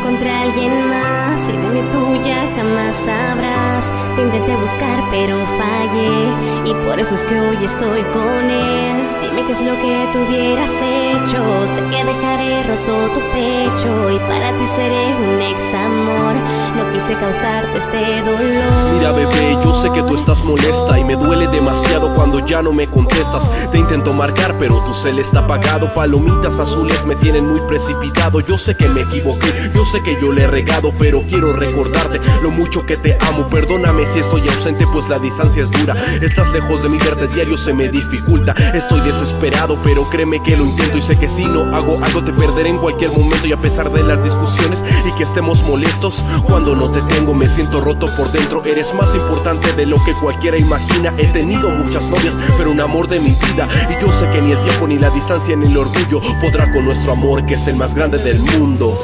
encontré a alguien más y de mi tuya jamás sabrás. Te intenté buscar pero fallé y por eso es que hoy estoy con él. Dime qué es lo que tú hubieras hecho. Sé que dejaré roto tu pecho y para ti seré un ex amor. No quise causarte este dolor. Mira bebé, yo sé que tú estás molesta y me duele demasiado cuando ya no me contestas. Te intento marcar pero tu cel está apagado. Palomitas azules me tienen muy precipitado. Yo sé que me equivoqué, yo sé que yo le he regado, pero quiero recordarte lo mucho que te amo. Perdóname si estoy ausente pues la distancia es dura. Estás lejos de mi, verte diario se me dificulta. Estoy desesperado pero créeme que lo intento y sé que si no hago algo te perderé en cualquier momento. Y a pesar de las discusiones y que estemos molestos, cuando no te tengo me siento roto por dentro. Eres más importante de lo que cualquiera imagina. He tenido muchas novias pero un amor de mi vida, y yo sé que ni el tiempo ni la distancia ni el orgullo podrá con nuestro amor que es el más grande del mundo.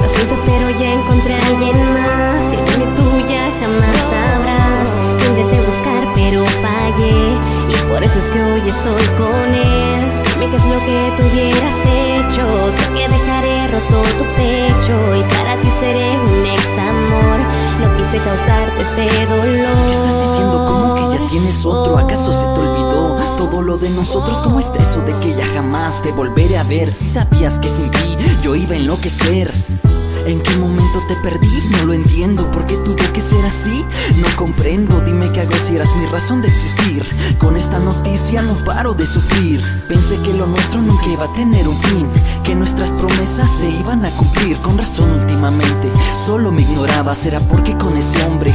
Lo siento pero ya encontré a alguien más y de mi tuya jamás sabrás. Te intenté buscar pero fallé y por eso es que hoy estoy con él. Dime qué es lo que tú hubieras hecho. Sé que dejaré roto tu pecho y para ti seré un ex amor. No quise causarte este dolor. ¿Qué estás diciendo? ¿Cómo que ya tienes otro? ¿Acaso se te olvidó todo lo de nosotros? ¿Cómo es eso de que ya jamás te volveré a ver? Si sabías que sin ti yo iba a enloquecer. ¿En qué momento te perdí? No lo entiendo. ¿Por qué tuvo que ser así? No comprendo. Dime qué hago si eras mi razón de existir. Con esta noticia no paro de sufrir. Pensé que lo nuestro nunca iba a tener un fin, que nuestras promesas se iban a cumplir. Con razón últimamente solo me ignorabas. Era porque con ese hombre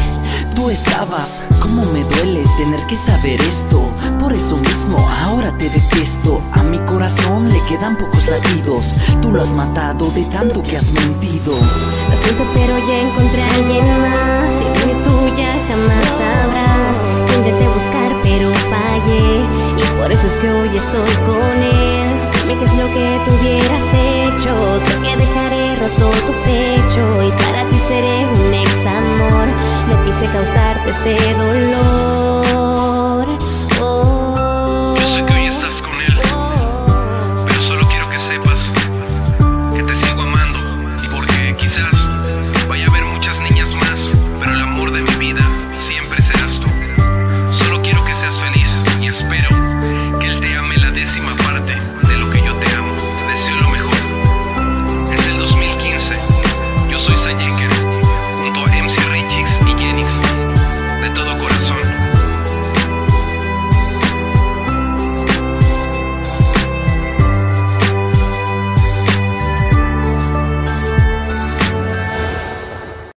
tú estabas. Cómo me duele tener que saber esto. Por eso mismo ahora te detesto. A mi corazón le quedan pocos latidos. Tú lo has matado de tanto que has mentido. Lo siento pero ya encontré a alguien más y de mi tuya jamás sabrás. Te intenté buscar pero fallé y por eso es que hoy estoy con él. Dime qué es lo que tú hubieras hecho. Sé que dejaré roto tu pecho y para ti seré un ex amor. No quise causarte este dolor.